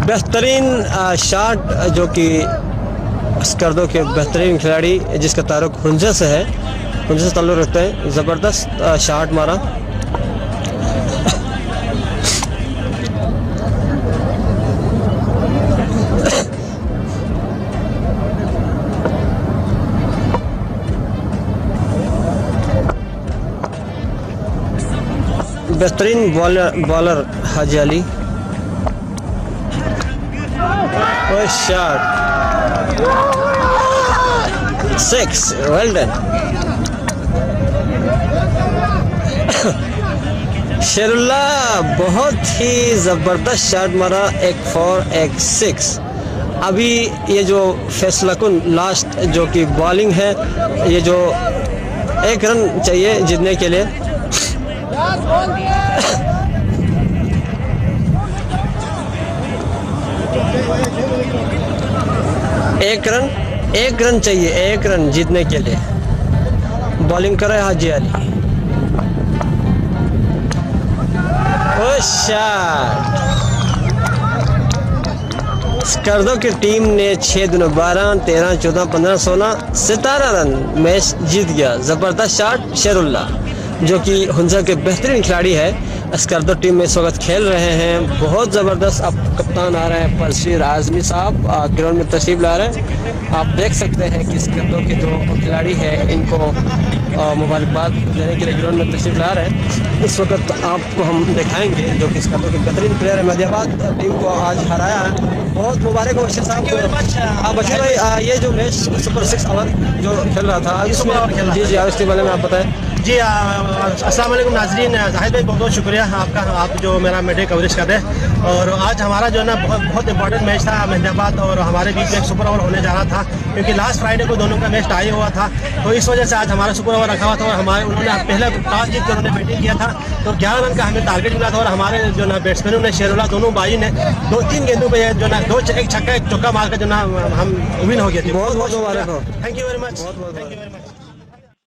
बेहतरीन शॉट जो कि स्कर्दो के बेहतरीन खिलाड़ी जिसका ताल्लुक हुंजा से है, हुंजा से ताल्लुक रखते हैं। ज़बरदस्त शॉट मारा। बेहतरीन bowler Haji Ali. Shot 6, well done. Sherullah बहुत ही ज़बरदस्त शॉट मारा, एक 4 एक 6। अभी ये जो फैसला कुन लास्ट जो कि बॉलिंग है, ये जो 1 रन चाहिए जीतने के लिए। एक रन चाहिए, 1 रन जीतने के लिए। बॉलिंग करे हाजी अली। शॉट। स्कर्दो की टीम ने 6 दिनों 12, 13, 14, 15, 16, 17 रन मैच जीत गया। ज़बरदस्त शॉट शेरुल्लाह जो कि हुंजा के बेहतरीन खिलाड़ी है। स्कर्दो टीम में इस वक्त खेल रहे हैं। बहुत ज़बरदस्त। अब कप्तान आ रहे हैं परशीर आज़मी साहब, ग्राउंड में तशरीफ ला रहे हैं। आप देख सकते हैं कि स्कर्दो के जो खिलाड़ी हैं इनको मुबारकबाद देने के लिए ग्राउंड में तशरीफ ला रहे हैं। इस वक्त आपको हम दिखाएंगे जो कि स्कर्दो के बेहतरीन प्लेयर है। मेहदियाबाद टीम को आज हराया है। बहुत मुबारक हो बशीर साहब को। बशीर भाई, ये जो मैच सुपर 6 ओवर जो खेल रहा था इसमें जी इसके बारे में आप बताएं। जी अस्सलाम वालेकुम नाज़रीन। जाहिद भाई बहुत बहुत शुक्रिया आपका, आप जो मेरा मेडे कवरेज कर रहे हैं। और आज हमारा जो है ना बहुत इंपॉर्टेंट मैच था मेहदियाबाद और हमारे बीच में एक सुपर ओवर होने जा रहा था, क्योंकि लास्ट फ्राइडे को दोनों का मैच टाई हुआ था। तो इस वजह से आज हमारा सुपर ओवर रखा हुआ था और उन्होंने पहले टॉस जीत कर उन्होंने बैटिंग किया था। तो 11 रन का हमें टारगेट मिला था और हमारे जो ना बैट्समैनों ने शेरुल्लाह दोनों बाई ने 2-3 गेंदों पर जो ना एक छक्का एक चौका मार कर जो ना हम विन हो गए थे। बहुत बहुत मुबारक हो। Thank you very much.